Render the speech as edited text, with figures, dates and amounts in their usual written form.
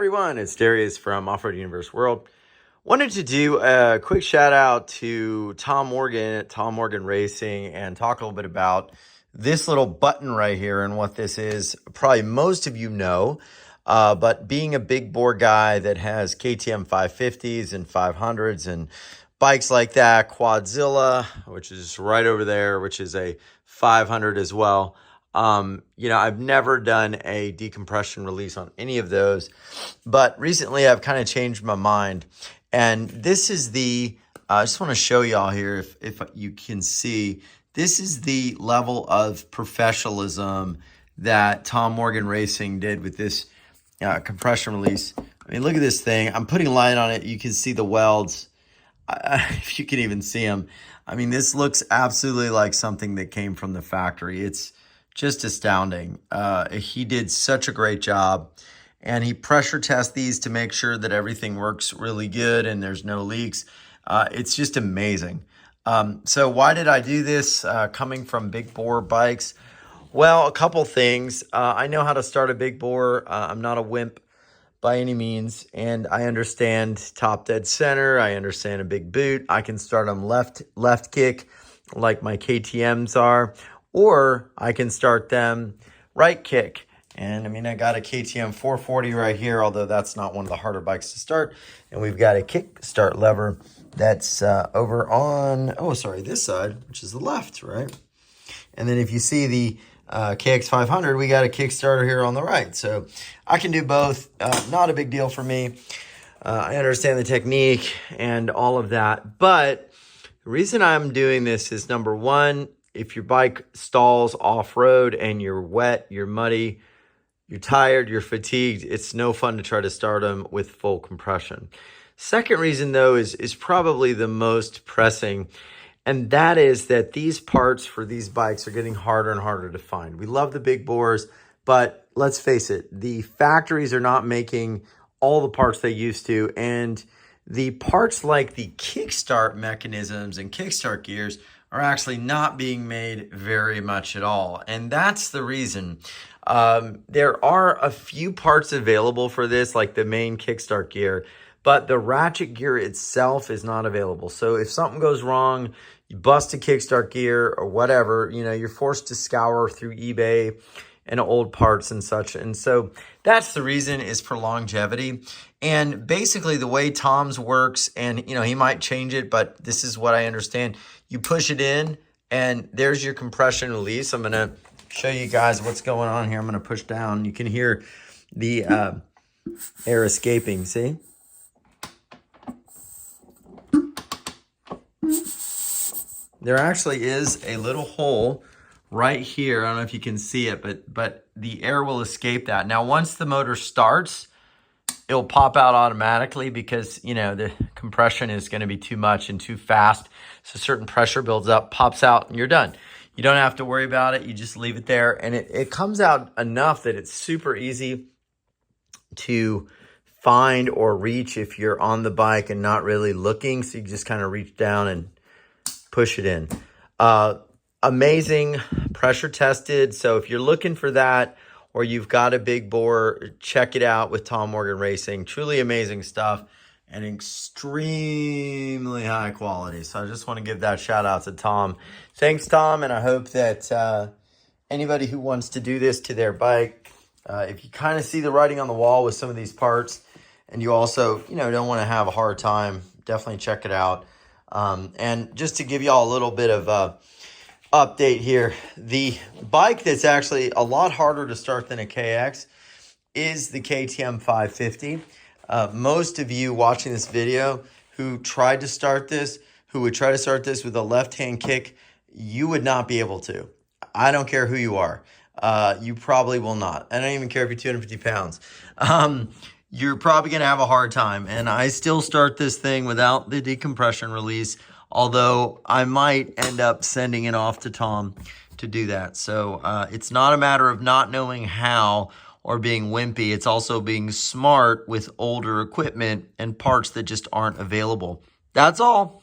Everyone, it's Darius from Off-Road Universe World. Wanted to do a quick shout out to Tom Morgan at Tom Morgan Racing and talk a little bit about this little button right here and what this is. Probably most of you know, but being a big bore guy that has KTM 550s and 500s and bikes like that, Quadzilla, which is right over there, which is a 500 as well. I've never done a decompression release on any of those, but recently I've kind of changed my mind. And this is I just want to show y'all here if you can see, this is the level of professionalism that Tom Morgan Racing did with this compression release. I mean, look at this thing. I'm putting light on it. You can see the welds. If you can even see them. I mean, this looks absolutely like something that came from the factory. It's just astounding. He did such a great job, and he pressure tests these to make sure that everything works really good and there's no leaks. It's just amazing. So why did I do this coming from big bore bikes? Well, a couple things. I know how to start a big bore. I'm not a wimp by any means, and I understand top dead center. I understand a big boot. I can start them left kick like my KTMs are, or I can start them right kick. And I mean, I got a KTM 440 right here, although that's not one of the harder bikes to start. And we've got a kick start lever that's over on, this side, which is the left, right? And then if you see the KX500, we got a Kickstarter here on the right. So I can do both. Not a big deal for me. I understand the technique and all of that. But the reason I'm doing this is, number one, if your bike stalls off-road and you're wet, you're muddy, you're tired, you're fatigued, it's no fun to try to start them with full compression. Second reason, though, is probably the most pressing. And that is that these parts for these bikes are getting harder and harder to find. We love the big bores, but let's face it, the factories are not making all the parts they used to. And the parts like the kickstart mechanisms and kickstart gears are actually not being made very much at all. And that's the reason. There are a few parts available for this, like the main kickstart gear, but the ratchet gear itself is not available. So if something goes wrong, you bust a kickstart gear or whatever, you're forced to scour through eBay and old parts and such. And so that's the reason, is for longevity. And basically the way Tom's works, and he might change it, but this is what I understand. You push it in and there's your compression release. I'm going to show you guys what's going on here. I'm going to push down. You can hear the air escaping, see? There actually is a little hole right here. I don't know if you can see it, but the air will escape that. Now, once the motor starts, it'll pop out automatically because, the compression is going to be too much and too fast. So certain pressure builds up, pops out, and you're done. You don't have to worry about it. You just leave it there. And it comes out enough that it's super easy to find or reach if you're on the bike and not really looking. So you just kind of reach down and push it in. Amazing, pressure tested. So if you're looking for that, or you've got a big bore, check it out with Tom Morgan Racing. Truly amazing stuff and extremely high quality. So I just want to give that shout out to Tom. Thanks, Tom, and I hope that anybody who wants to do this to their bike, if you kind of see the writing on the wall with some of these parts, and you also, don't want to have a hard time, definitely check it out. And just to give y'all a little bit of update here, the bike that's actually a lot harder to start than a KX is the KTM 550. Most of you watching this video who would try to start this with a left-hand kick, you would not be able to. I don't care who you are. You probably will not. I don't even care if you're 250 pounds. You're probably going to have a hard time. And I still start this thing without the decompression release, although I might end up sending it off to Tom to do that. So it's not a matter of not knowing how or being wimpy. It's also being smart with older equipment and parts that just aren't available. That's all.